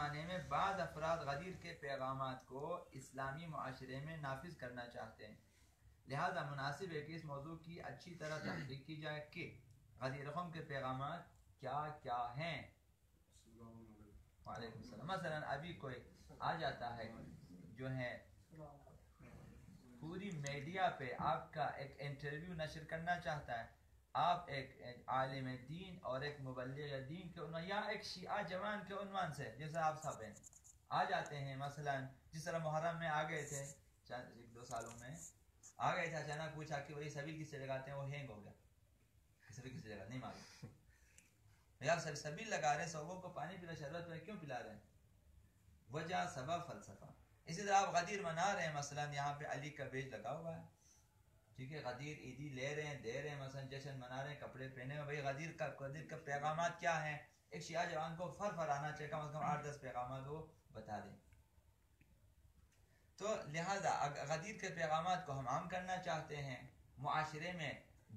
زمانے میں بعض افراد غدیر کے پیغامات کو اسلامی معاشرے میں نافذ کرنا چاہتے ہیں، لہذا مناسب ہے کہ اس موضوع کی اچھی طرح تحقیق کی جائے کہ غدیر قوم کے پیغامات کیا کیا ہیں۔ وعلیکم السلام۔ مثلا ابھی کوئی آ جاتا ہے جو ہے پوری میڈیا پہ آپ کا ایک انٹرویو نشر کرنا چاہتا ہے، آپ ایک عالم دین اور ایک مبلغ دین کے عنوان یا ایک شیعہ جوان کے عنوان سے، جیسے آپ سب ہیں آ جاتے ہیں، مثلا جس طرح محرم میں آ گئے تھے ایک دو سالوں میں آ گئے تھے، اچانک پوچھا کہ وہی سبیل کس سے لگاتے ہیں، وہ ہینگ ہو گیا، سبیل کس سے لگاتے نہیں معلوم، یار سبیل لگا رہے ہیں، سبوں کو پانی پلا شربت میں کیوں پلا رہے ہیں، وجہ سبب فلسفہ۔ اسی طرح آپ غدیر منا رہے ہیں، مثلا یہاں پہ علی کا بیج لگا ہوا ہے، ٹھیک ہے، غدیر عیدی لے رہے ہیں، دے رہے ہیں، مثلا جشن منا رہے ہیں، کپڑے پہنے ہوئے، بھائی غدیر کا پیغامات کیا ہیں، ایک شیعہ جوان کو آنا چاہیے، کم از کم 8-10 پیغامات وہ بتا دیں۔ تو لہذا غدیر کے پیغامات کو ہم عام کرنا چاہتے ہیں، معاشرے میں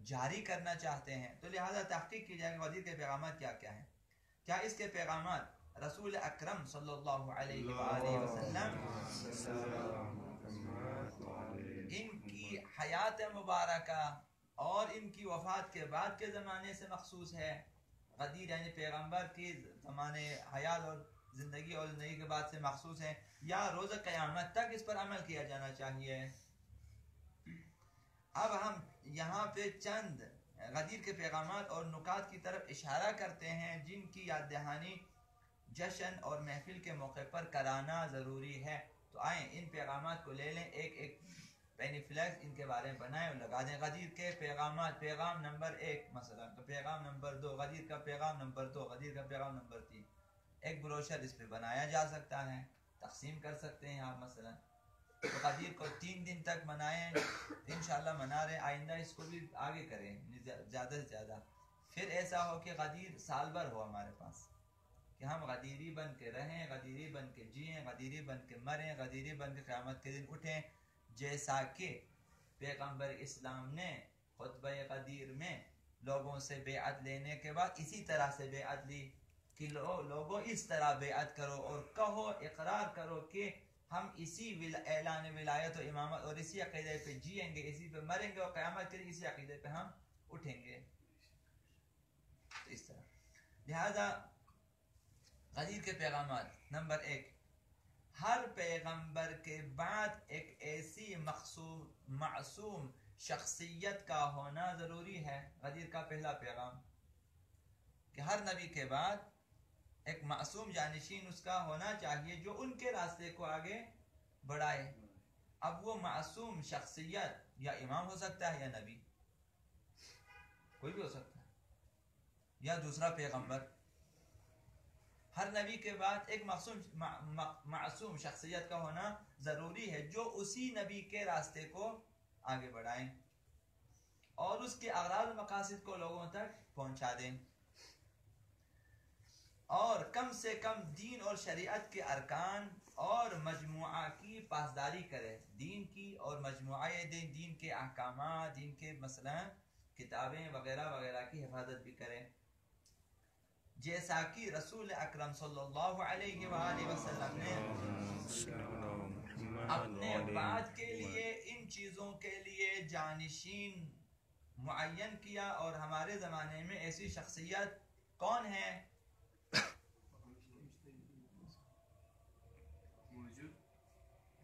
جاری کرنا چاہتے ہیں، تو لہذا تحقیق کی جائے کہ غدیر کے پیغامات کیا کیا ہیں۔ کیا اس کے پیغامات رسول اکرم صلی اللہ علیہ وآلہ وسلم ان کی حیات مبارکہ اور ان کی وفات کے بعد کے زمانے سے مخصوص ہے، غدیر یعنی پیغمبر کی زمانے حیات اور زندگی اور زندگی کے بعد سے مخصوص ہے، یا روز قیامت تک اس پر عمل کیا جانا چاہیے۔ اب ہم یہاں پہ چند غدیر کے پیغامات اور نکات کی طرف اشارہ کرتے ہیں جن کی یاد دہانی جشن اور محفل کے موقع پر کرانا ضروری ہے۔ تو آئیں ان پیغامات کو لے لیں، ایک ایک پینی فلیکس ان کے بارے میں بنائیں اور لگا دیں۔ غدیر کے پیغامات، پیغام نمبر 1 مثلا، پیغام نمبر 2 غدیر کا پیغام نمبر 2 غدیر کا پیغام نمبر 3، ایک بروشر اس پہ بنایا جا سکتا ہے، تقسیم کر سکتے ہیں آپ مثلا۔ تو غدیر کو 3 دن تک منائیں، انشاءاللہ منا رہے، آئندہ اس کو بھی آگے کریں زیادہ سے زیادہ۔ پھر ایسا ہو کہ غدیر سال بھر ہو ہمارے پاس، کہ ہم غدیری بن کے رہیں، غدیری بن کے جئیں، غدیری بن کے مریں، غدیری بن کے قیامت کے دن اٹھیں، جیسا کہ پیغمبر اسلام نے خطبہ غدیر میں لوگوں سے بیعت لینے کے بعد اسی طرح سے بیعت لی کہ لوگوں اس طرح بیعت کرو اور کہو، اقرار کرو کہ ہم اسی اعلان ولایت و امامت اور اسی عقیدے پہ جئیں گے، اسی پہ مریں گے اور قیامت کے دن اسی عقیدے پہ ہم اٹھیں گے۔ تو اس طرح لہذا غدیر کے پیغامات نمبر 1، ہر پیغمبر کے بعد ایک ایسی معصوم شخصیت کا ہونا ضروری ہے۔ غدیر کا پہلا پیغام کہ ہر نبی کے بعد ایک معصوم جانشین اس کا ہونا چاہیے جو ان کے راستے کو آگے بڑھائے۔ اب وہ معصوم شخصیت یا امام ہو سکتا ہے یا نبی، کوئی بھی ہو سکتا ہے، یا دوسرا پیغمبر۔ ہر نبی کے بعد ایک معصوم شخصیت کا ہونا ضروری ہے جو اسی نبی کے راستے کو آگے بڑھائیں اور اس کے اغراض و مقاصد کو لوگوں تک پہنچا دیں، اور کم سے کم دین اور شریعت کے ارکان اور مجموعہ کی پاسداری کرے، دین کی اور مجموعہ دین کے احکامات، دین کے مثلا کتابیں وغیرہ وغیرہ کی حفاظت بھی کرے، جیسا کہ رسول اکرم صلی اللہ علیہ وآلہ وسلم نے اپنے بعد کے لیے ان چیزوں کے لیے جانشین معین کیا۔ اور ہمارے زمانے میں ایسی شخصیت کون ہے؟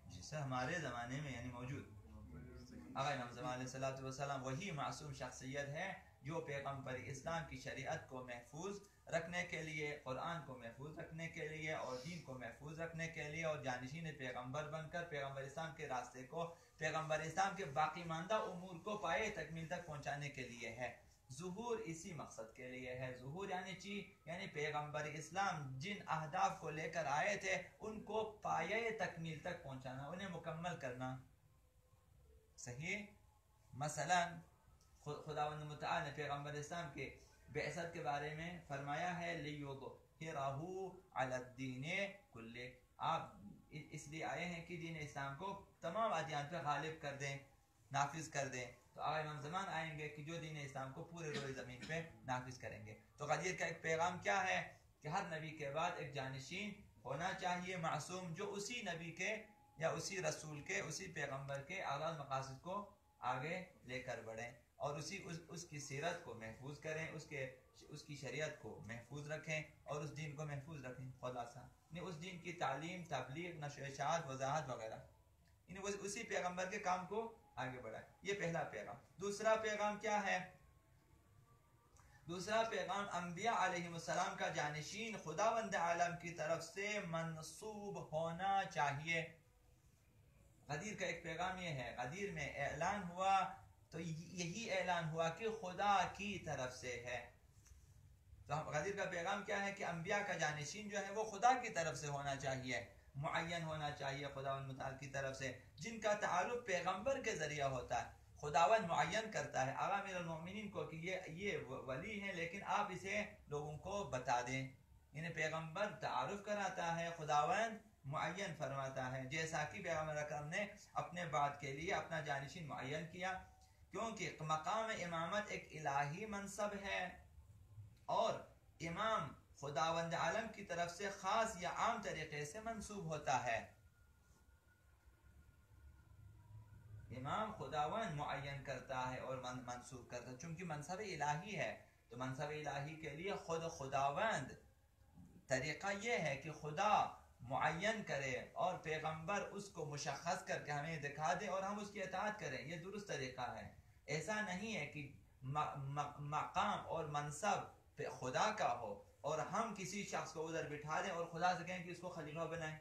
جسے ہمارے زمانے میں یعنی موجود آقا نظام علیہ السلام وہی معصوم شخصیت ہے جو پیغمبر اسلام کی شریعت کو محفوظ رکھنے کے لیے، قرآن کو محفوظ رکھنے کے لیے اور دین کو محفوظ رکھنے کے لیے اور جانشین پیغمبر بن کر پیغمبر اسلام کے راستے کو، پیغمبر اسلام کے باقی ماندہ امور کو پائے تکمیل تک پہنچانے کے لیے ہے۔ ظہور اسی مقصد کے لیے ہے۔ ظہور یعنی پیغمبر اسلام جن اہداف کو لے کر آئے تھے ان کو پایہ تکمیل تک پہنچانا، انہیں مکمل کرنا۔ صحیح؟ مثلا خداوند متعال نے پیغمبر اسلام کے بعثت کے بارے میں فرمایا ہے لِيُظْهِرَهُ عَلَى الدِّينِ كُلِّهِ، آپ اس لیے آئے ہیں کہ دین اسلام کو تمام ادیان پہ غالب کر دیں، نافذ کر دیں۔ تو آقا امام زمان آئیں گے کہ جو دین اسلام کو پورے روئے زمین پہ نافذ کریں گے۔ تو غدیر کا ایک پیغام کیا ہے کہ ہر نبی کے بعد ایک جانشین ہونا چاہیے معصوم، جو اسی نبی کے یا اسی رسول کے اسی پیغمبر کے اعلیٰ مقاصد کو آگے لے کر بڑھیں اور اس کی سیرت کو محفوظ کریں، اس کی شریعت کو محفوظ رکھیں اور اس دین کو محفوظ رکھیں. خلاصہ اس دین کی تعلیم، تبلیغ، نشر و اشاعت، وضاحت وغیرہ اسی پیغمبر کے کام کو آگے بڑھائیں. یہ پہلا پیغام. دوسرا پیغام کیا ہے؟ دوسرا پیغام انبیاء علیہ السلام کا جانشین خداوند عالم کی طرف سے منصوب ہونا چاہیے. غدیر کا ایک پیغام یہ ہے، غدیر میں اعلان ہوا تو یہی اعلان ہوا کہ خدا کی طرف سے ہے. تو غدیر کا پیغام کیا ہے کہ انبیاء کا جانشین جو ہے وہ خدا کی طرف سے ہونا چاہیے، معین ہونا چاہیے خداوند متعال کی طرف سے، جن کا تعارف پیغمبر کے ذریعہ ہوتا ہے. خداوند معین کرتا ہے آقا امیر المؤمنین کو کہ یہ ولی ہیں، لیکن آپ اسے لوگوں کو بتا دیں. انہیں پیغمبر تعارف کراتا ہے، خداوند معین فرماتا ہے، جیسا کہ پیغمبر اکرم نے اپنے بعد کے لیے اپنا جانشین معین کیا، کیونکہ مقام امامت ایک الہی منصب ہے اور امام خداوند عالم کی طرف سے خاص یا عام طریقے سے منصوب ہوتا ہے. امام خداوند معین کرتا ہے اور منصوب کرتا ہے، چونکہ منصب الہی ہے تو منصب الہی کے لیے خود خداوند، طریقہ یہ ہے کہ خدا معین کرے اور پیغمبر اس کو مشخص کر کے ہمیں دکھا دے اور ہم اس کی اطاعت کریں. یہ درست طریقہ ہے. ایسا نہیں ہے کہ مقام اور منصب خدا کا ہو اور ہم کسی شخص کو ادھر بٹھا دیں اور خدا سے کہیں کہ اس کو خلیفہ بنائیں.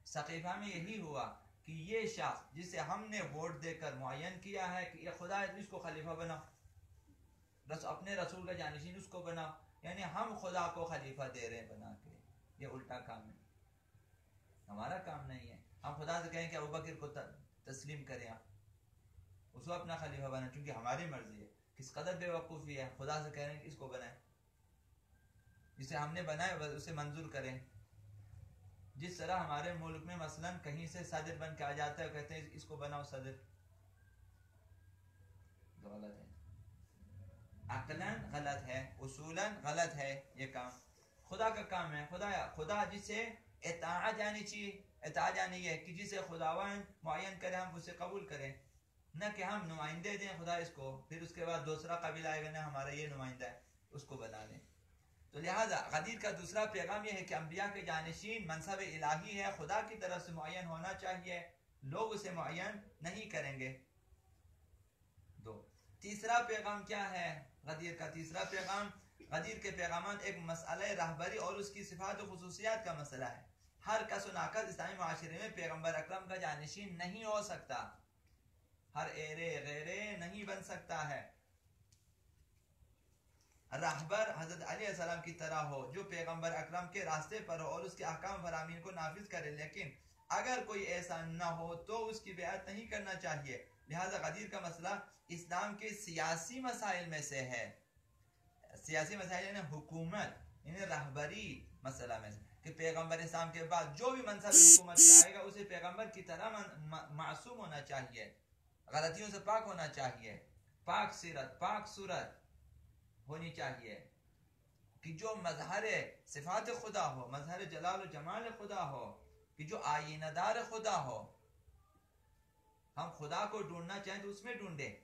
سقیفہ میں یہی ہوا کہ یہ شخص جسے ہم نے ووٹ دے کر معین کیا ہے کہ یہ خدا ہے، اس کو خلیفہ بناؤ، بس اپنے رسول کا جانشین اس کو بناؤ، یعنی ہم خدا کو خلیفہ دے رہے ہیں بنا کے. یہ الٹا کام ہے، ہمارا کام نہیں ہے. ہم خدا سے کہیں کہ ابوبکر کو تسلیم کریں، آپ اس کو اپنا خلیفہ بنائیں، چونکہ ہماری مرضی ہے. کس قدر بے وقوفی ہے، خدا سے کہہ رہے ہیں کہ اس کو بنائیں، جسے ہم نے بنایا اسے منظور کریں. جس طرح ہمارے ملک میں مثلا کہیں سے صدر بن کے آ جاتا ہے، کہتے ہیں اس کو بناؤ صدر، تو غلط ہے، عقلاً غلط ہے، اصولاً غلط ہے یہ کام. خدا کا کام ہے. خدا جسے اطاعت یعنی چاہیے، اطاعت یعنی یہ کہ جسے خداوند معین کرے ہم اسے قبول کریں، نہ کہ ہم نمائندے دیں خدا اس کو، پھر اس کے بعد دوسرا قبیلہ آئے گا نہ ہمارا یہ نمائندہ ہے اس کو بنا دیں. تو لہذا غدیر کا دوسرا پیغام یہ ہے کہ انبیاء کے جانشین منصب الہی ہے، خدا کی طرف سے معین ہونا چاہیے، لوگ اسے معین نہیں کریں گے. دو. تیسرا پیغام کیا ہے غدیر کا؟ تیسرا پیغام، غدیر کے پیغامات ایک مسئلہ رہبری اور اس کی صفات و خصوصیات کا مسئلہ ہے. ہر کس و ناکس اسلامی معاشرے میں پیغمبر اکرم کا جانشین نہیں ہو سکتا، ہر ایرے غیرے نہیں بن سکتا ہے. رہبر حضرت علیہ السلام کی طرح ہو جو پیغمبر اکرم کے راستے پر ہو اور اس کے احکام فرامین کو نافذ کرے، لیکن اگر کوئی ایسا نہ ہو تو اس کی بیعت نہیں کرنا چاہیے. لہذا غدیر کا مسئلہ اسلام کے سیاسی مسائل میں سے ہے. سیاسی مسائل یعنی حکومت، یعنی رہبری مسئلہ میں سے، کہ پیغمبر اسلام کے بعد جو بھی منصب حکومت پہ آئے گا اسے پیغمبر کی طرح معصوم ہونا چاہیے، غلطیوں سے پاک ہونا چاہیے، پاک سیرت، پاک صورت ہونی چاہیے، کہ جو مظہر صفات خدا ہو، مظہر جلال و جمال خدا ہو، کہ جو آئینہ دار خدا ہو. ہم خدا کو ڈھونڈنا چاہیں تو اس میں ڈھونڈیں،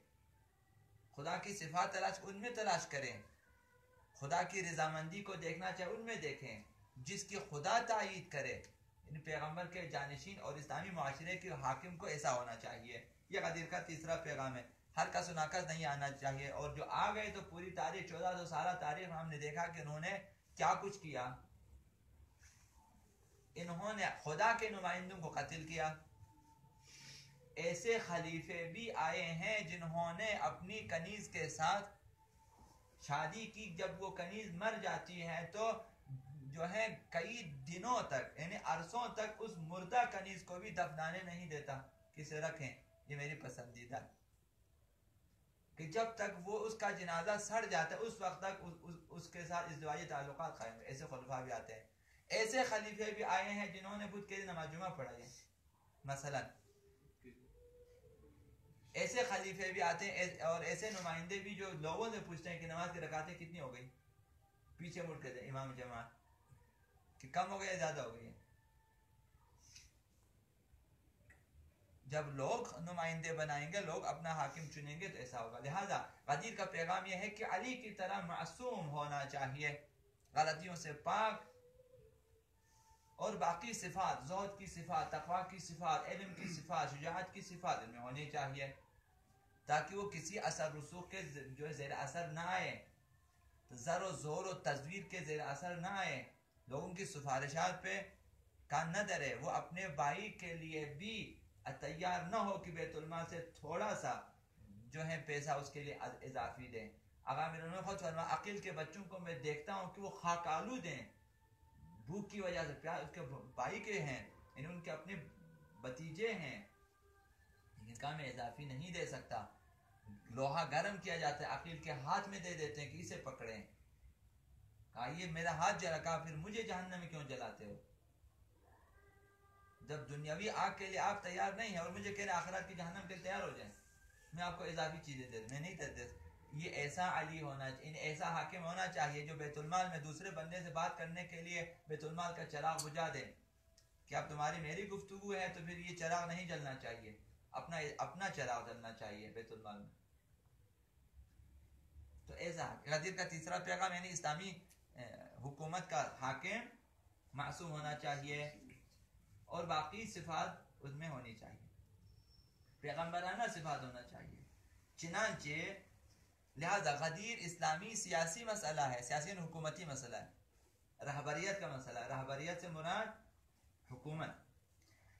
خدا کی صفات تلاش ان میں تلاش کریں، خدا کی رضامندی کو دیکھنا چاہے ان میں دیکھیں، جس کی خدا تائید کرے. ان پیغمبر کے جانشین اور اسلامی معاشرے کے حاکم کو ایسا ہونا چاہیے. یہ غدیر کا تیسرا پیغام ہے. ہر کس و ناکس نہیں آنا چاہیے، اور جو آ گئے تو پوری تاریخ 1400 سالہ تاریخ ہم نے دیکھا کہ انہوں نے کیا کچھ کیا. انہوں نے خدا کے نمائندوں کو قتل کیا. ایسے خلیفے بھی آئے ہیں جنہوں نے اپنی کنیز کے ساتھ شادی کی، جب وہ کنیز مر جاتی ہے تو جو ہے کئی دنوں تک یعنی عرصوں تک اس مردہ کنیز کو بھی دفنانے نہیں دیتا، کسے رکھیں. یہ میری پسندیدہ، کہ جب تک وہ اس کا جنازہ سڑ جاتا ہے اس وقت تک اس کے ساتھ ازدواجی تعلقات قائم. ایسے خلفاء بھی آتے ہیں. ایسے خلیفے بھی آئے ہیں جنہوں نے بدھ کے لیے نماز جمعہ پڑھائی ہے. مثلا ایسے خلیفے بھی آتے ہیں اور ایسے نمائندے بھی جو لوگوں سے پوچھتے ہیں کہ نماز کی رکعتیں کتنی ہو گئی، پیچھے مڑ کے دیں امام جماعت کہ کم ہو گئی زیادہ ہو گئی ہے؟ جب لوگ نمائندے بنائیں گے، لوگ اپنا حاکم چنیں گے تو ایسا ہوگا. لہذا غدیر کا پیغام یہ ہے کہ علی کی طرح معصوم ہونا چاہیے، غلطیوں سے پاک، اور باقی صفات، زہد کی صفات، تقوی کی صفات، علم کی صفات، شجاعت کی صفات ان میں ہونی چاہیے، تاکہ وہ کسی اثر رسوخ کے جو زیر اثر نہ آئے، زر و زور و تزویر کے زیر اثر نہ آئے، لوگوں کی سفارشات پہ کان نہ درے، وہ اپنے بھائی کے لیے بھی تیار نہ ہو کہ بیت المال سے تھوڑا سا جو ہے پیسہ اس کے لیے اضافی دیں. آقا امیر المومنین خود فرما عقیل کے بچوں کو میں دیکھتا ہوں کہ وہ خاک آلود ہیں بھوک کی وجہ سے، پیار اس کے بھائی کے ہیں، یعنی ان کے اپنے بتیجے ہیں، لیکن کام میں اضافی نہیں دے سکتا. لوہا گرم کیا جاتا ہے، عقیل کے ہاتھ میں دے دیتے ہیں کہ اسے پکڑیں. کہا یہ میرا ہاتھ جلا، کہا پھر مجھے جہنم میں کیوں جلاتے ہو؟ جب دنیاوی آگ کے لیے آپ تیار نہیں ہیں اور مجھے کہہ رہے آخرت کی جہنم کے تیار ہو جائیں، میں آپ کو اضافی چیزیں دے دوں، میں نہیں دیتے. یہ ایسا علی ہونا چاہیے، ایسا حاکم ہونا چاہیے جو بیت المال میں دوسرے بندے سے بات کرنے کے لیے بیت المال کا چراغ بجھا دے کہ اب تمہاری میری گفتگو ہے تو پھر یہ چراغ نہیں جلنا چاہیے، اپنا چراغ جلنا چاہیے بیت المال میں. تو ایسا غدیر کا تیسرا پیغام یعنی اسلامی حکومت کا حاکم معصوم ہونا چاہیے اور باقی صفات اس میں ہونی چاہیے، پیغمبرانہ صفات ہونا چاہیے. چنانچہ لہذا غدیر اسلامی سیاسی مسئلہ ہے، سیاسی حکومتی مسئلہ ہے، رہبریت کا مسئلہ ہے. رہبریت سے مراد حکومت.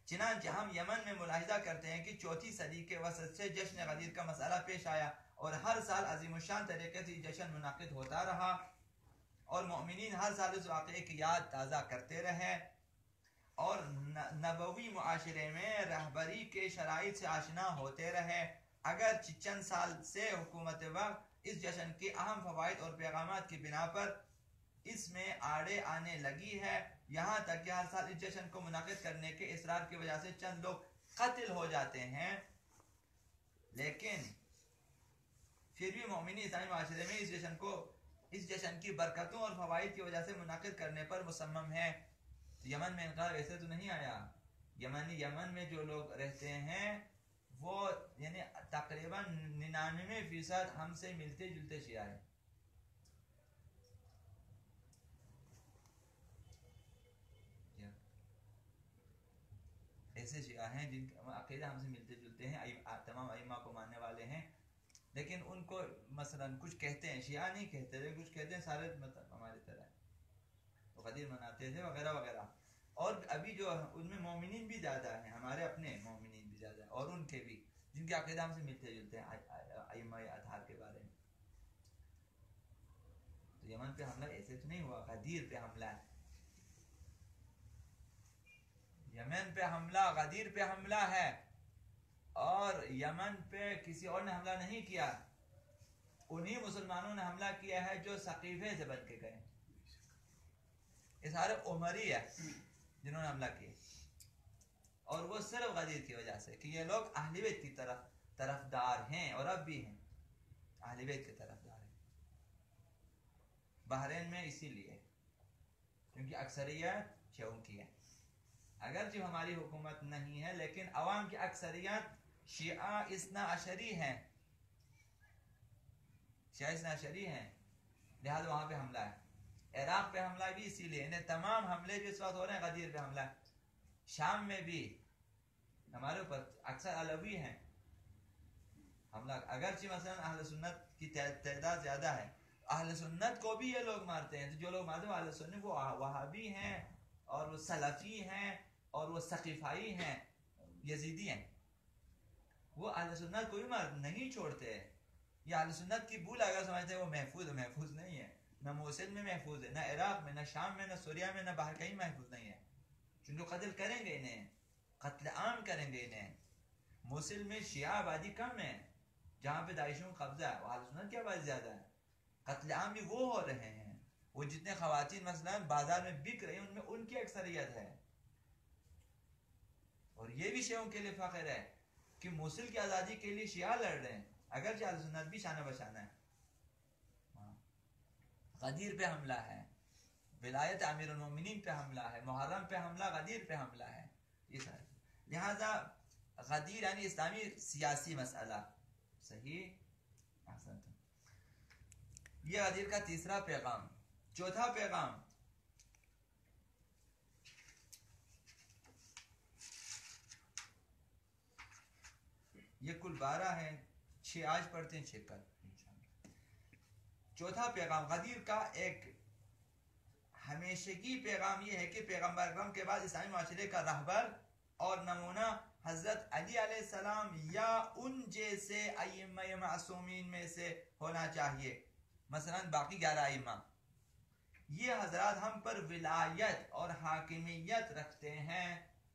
چنانچہ ہم یمن میں ملاحظہ کرتے ہیں کہ 4 صدی کے وسط سے جشن غدیر کا مسئلہ پیش آیا اور ہر سال عظیم الشان طریقے سے جشن منعقد ہوتا رہا اور مومنین ہر سال اس واقعے کی یاد تازہ کرتے رہے اور نبوی معاشرے میں رہبری کے شرائط سے آشنا ہوتے رہے. اگر چند سال سے حکومت وقت اس جشن کے اہم فوائد اور پیغامات کی بنا پر اس میں آڑے آنے لگی ہے، یہاں تک کہ ہر سال اس جشن کو منعقد کرنے کے اصرار کی وجہ سے چند لوگ قتل ہو جاتے ہیں، لیکن پھر بھی مومنی اسلامی معاشرے میں اس جشن کی برکتوں اور فوائد کی وجہ سے منعقد کرنے پر مصمم ہے. یمن میں انقلاب ایسے تو نہیں آیا. یمن میں جو لوگ رہتے ہیں وہ یعنی تقریباً 99% ہم سے ملتے جلتے شیعہ ہیں. ایسے شیعہ ہیں جن کا عقیدہ ہم سے ملتے جلتے ہیں، تمام ائمہ کو ماننے والے ہیں، لیکن ان کو مثلا کچھ کہتے ہیں، شیعہ نہیں کہتے لیکن کچھ کہتے ہیں سارے مطلب ہماری طرح تو غدیر مناتے تھے وغیرہ وغیرہ. اور ابھی جو ان میں مومنین بھی زیادہ ہیں، ہمارے اپنے مومنین بھی زیادہ ہیں اور ان کے بھی جن کے عقیدہ ہم سے ملتے جلتے ہیں ائمہ اطہار کے بارے میں. تو یمن پہ حملہ ایسے تو نہیں ہوا، غدیر پہ حملہ ہے. یمن پہ حملہ غدیر پہ حملہ ہے اور یمن پہ کسی اور نے حملہ نہیں کیا. انہی مسلمانوں نے حملہ کیا ہے جو ثقیفے سے بچ کے گئے. یہ سارے عمری ہے جنہوں نے حملہ کیا اور وہ صرف غدیر کی وجہ سے کہ یہ لوگ اہل بیت کی طرفدار ہیں اور اب بھی ہیں، اہل بیت کے طرفدار ہیں. بحرین میں اسی لیے کیونکہ اکثریت شیعوں کی ہے، اگرچہ ہماری حکومت نہیں ہے لیکن عوام کی اکثریت شیعہ اثنا عشری ہیں، شیعہ اثنا عشری ہیں، لہذا وہاں پہ حملہ ہے. عراق پہ حملہ بھی اسی لیے، انہیں تمام حملے جو اس وقت ہو رہے ہیں غدیر پہ حملہ ہے. شام میں بھی ہمارے اوپر اکثر علوی ہیں حملہ، اگرچہ مثلا اہل سنت کی تعداد زیادہ ہے، اہل سنت کو بھی یہ لوگ مارتے ہیں. تو جو لوگ مارتے ہیں اہل سنت وہ وہابی ہیں اور وہ سلفی ہیں اور وہ ثقیفائی ہیں، یزیدی ہیں. وہ اہل سنت کو بھی نہیں چھوڑتے. یہ اہل سنت کی بھول اگر سمجھتے ہیں وہ محفوظ نہیں ہے. نہ موصل میں محفوظ ہے، نہ عراق میں، نہ شام میں، نہ سوریہ میں، نہ باہر کہیں محفوظ نہیں ہے. چونکہ قتل کریں گے انہیں، قتل عام کریں گے انہیں. موصل میں شیعہ آبادی کم ہے جہاں پہ داعشوں کا قبضہ ہے، اہل سنت کی آبادی زیادہ ہے. قتل عام بھی وہ ہو رہے ہیں، وہ جتنے خواتین مثلا بازار میں بک رہی ہیں ان میں ان کی اکثریت ہے. اور یہ بھی شیعوں کے لیے فخر ہے کہ موصل کی آزادی کے لیے شیعہ لڑ رہے ہیں، اگرچہ اہل سنت بھی شانہ بشانہ ہے. غدیر پہ حملہ ہے، ولایت امیر المومنین پہ حملہ محرم پہ حملہ غدیر پہ حملہ ہے. لہذا غدیر یعنی اسلامی سیاسی مسئلہ. صحیح. یہ غدیر کا تیسرا پیغام. چوتھا پیغام یہ کل 12 ہے، 6 آج پڑھتے ہیں 6 کل انشاءاللہ. چوتھا پیغام غدیر کا ایک ہمیشگی پیغام یہ ہے کہ پیغمبر اکرم کے بعد اسلامی معاشرے کا رہبر اور نمونہ حضرت علی علیہ السلام یا ان جیسے ائمہ معصومین میں سے ہونا چاہیے. مثلا باقی 11 ائمہ، یہ حضرات ہم پر ولایت اور حاکمیت رکھتے ہیں.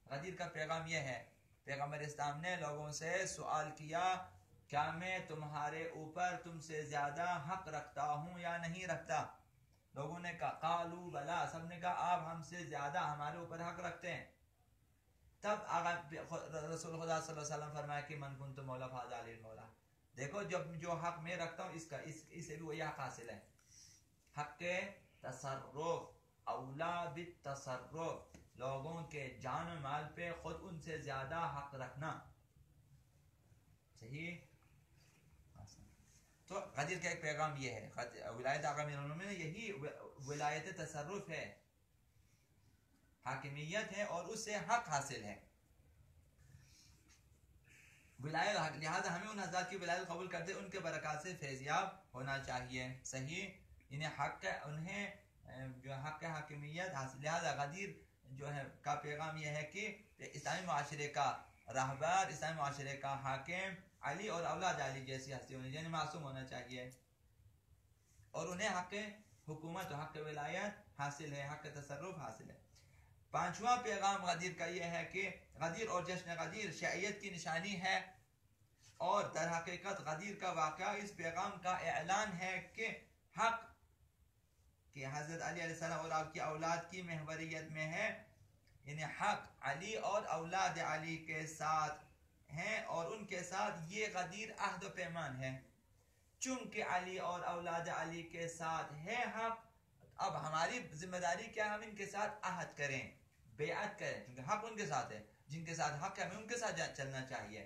غدیر کا پیغام یہ ہے. پیغمبر اسلام نے لوگوں سے سوال کیا کیا میں تمہارے اوپر تم سے زیادہ حق رکھتا ہوں یا نہیں رکھتا؟ لوگوں نے کہا قالوا بلا، سب نے کہا آپ ہم سے زیادہ ہمارے اوپر حق رکھتے ہیں. تب رسول خدا صلی اللہ علیہ وسلم فرمایا کہ من کنت مولا فهذا علی المولا. دیکھو جب جو حق میں رکھتا ہوں اسے بھی وہی حق حاصل ہے. حق کے تصرف، اولا بالتصرف، لوگوں کے جان و مال پہ خود ان سے زیادہ حق رکھنا. صحیح. تو غدیر کا ایک پیغام یہ ہے. ولایت آقا امیر المومنین یہی ولایت تصرف ہے، حاکمیت ہے اور اس سے حق حاصل ہے. ولایت، لہذا ہمیں ان حضرات کی ولایت قبول کرتے ان کے برکات سے فیضیاب ہونا چاہیے. صحیح. انہیں حق انہیں جو حق حاکمیت حاصل. لہذا غدیر جو ہے کا پیغام یہ ہے کہ اسلامی معاشرے کا رہبر، اسلامی معاشرے کا حاکم علی اور اولاد علی جیسی ہستی ہونی، یعنی معصوم ہونا چاہیے اور انہیں حق حکومت و حق ولایت حاصل ہے، حق تصرف حاصل ہے. پانچواں پیغام غدیر کا یہ ہے کہ غدیر اور جشن غدیر شیعیت کی نشانی ہے اور در حقیقت غدیر کا واقعہ اس پیغام کا اعلان ہے کہ حق کہ حضرت علی علیہ السلام اور آپ کی اولاد کی محوریت میں ہے. یعنی حق علی اور اولاد علی کے ساتھ ہیں اور ان کے ساتھ یہ غدیر عہد و پیمان ہے. چونکہ علی اور اولاد علی کے ساتھ ہے حق، اب ہماری ذمہ داری کیا، ہم ان کے ساتھ عہد کریں، بیعت کریں. چونکہ حق ان کے ساتھ ہے، جن کے ساتھ حق ہے ہمیں ان کے ساتھ چلنا چاہیے.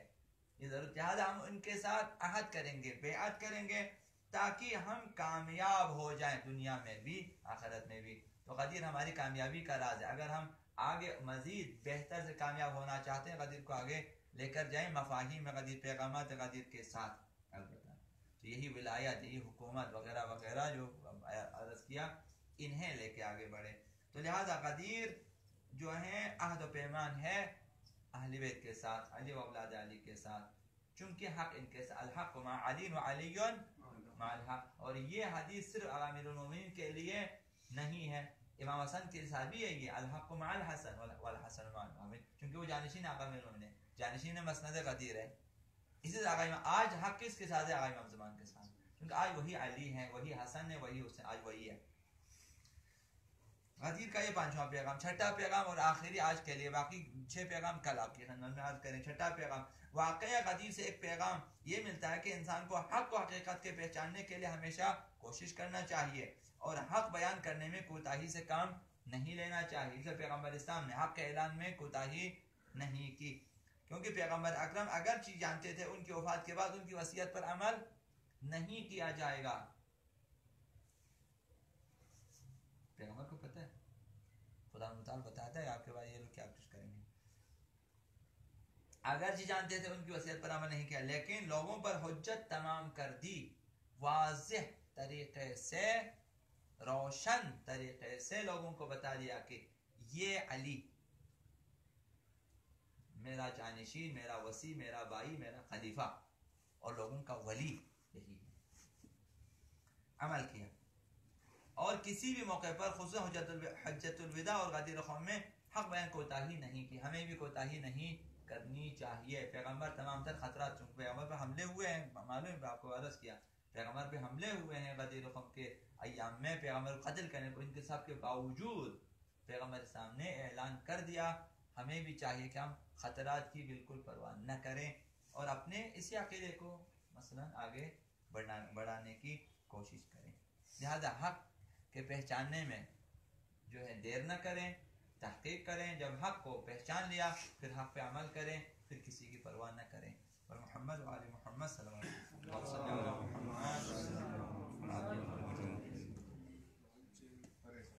یہ ضرورت، لہٰذا ہم ان کے ساتھ عہد کریں گے، بیعت کریں گے تاکہ ہم کامیاب ہو جائیں دنیا میں بھی آخرت میں بھی. تو غدیر ہماری کامیابی کا راز ہے. اگر ہم آگے مزید بہتر سے کامیاب ہونا چاہتے ہیں غدیر کو آگے لے کر جائیں مفاہیم غدیر، پیغامات غدیر کے ساتھ. البتہ تو یہی ولایت، یہی حکومت وغیرہ وغیرہ جو عرض کیا، انہیں لے کے آگے بڑھے. تو لہذا غدیر جو ہے عہد و پیمان ہے اہل بیت کے ساتھ، علی و اولاد علی کے ساتھ، چونکہ حق ان کے ساتھ. الحق مع علی و علی مع الحق. اور یہ حدیث صرف امیر المومنین کے لیے نہیں ہے، امام حسن کے ساتھ بھی ہے یہ الحق مع الحسن والحسن مع المؤمن، چونکہ وہ جانشین آقا امیر المومنین، جانشین مسند غدیر ہے. اسی سے آقا امام آج حق کس کے ساتھ ہے؟ آقا امام زمان کے ساتھ، کیونکہ آج وہی علی ہیں، وہی حسن ہے، وہی حسین، آج وہی ہے. غدیر کا یہ پانچواں پیغام. چھٹا پیغام اور آخری آج کے لیے، باقی 6 پیغام کل آپ کی خدمت میں عرض کریں. چھٹا پیغام، واقعہ غدیر سے ایک پیغام یہ ملتا ہے کہ انسان کو حق و حقیقت کے پہچاننے کے لیے ہمیشہ کوشش کرنا چاہیے اور حق بیان کرنے میں کوتاہی سے کام نہیں لینا چاہیے. اسے پیغمبر اسلام نے حق کے اعلان میں کوتاہی نہیں کی، کیونکہ پیغمبر اکرم اگرچہ جانتے تھے ان کی وفات کے بعد ان کی وصیت پر عمل نہیں کیا جائے گا. پیغمبر کو پتہ ہے، خدا متعال بتاتا ہے آپ کے بعد یہ لوگ کیا کچھ کریں گے. اگرچہ جانتے تھے ان کی وصیت پر عمل نہیں کیا، لیکن لوگوں پر حجت تمام کر دی، واضح طریقے سے، روشن طریقے سے لوگوں کو بتا دیا کہ یہ علی میرا جانشین، میرا وصی، میرا بائی، میرا خلیفہ اور لوگوں کا ولی یہی ہے. عمل کیا اور کسی بھی موقع پر خصوصاً حجت الوداع اور غدیر قوم میں حق بیان کوتاہی نہیں کی. ہمیں بھی کوتاہی نہیں کرنی چاہیے. پیغمبر تمام تر خطرات، چونکہ پیغمبر پہ حملے ہوئے ہیں، معلوم ہے آپ کو عرض کیا، پیغمبر پہ حملے ہوئے ہیں غدیر قوم کے ایام میں، پیغمبر کو قتل کرنے کو، ان کے سب کے باوجود پیغمبر اسلام نے اعلان کر دیا. ہمیں بھی چاہیے کہ ہم خطرات کی بالکل پرواہ نہ کریں اور اپنے اسی عقیدے کو مثلا آگے بڑھانے کی کوشش کریں. لہذا حق کے پہچاننے میں جو ہے دیر نہ کریں تحقیق کریں، جب حق کو پہچان لیا پھر حق پہ عمل کریں، پھر کسی کی پرواہ نہ کریں۔ اور محمد و آل محمد صلی اللہ علیہ وسلم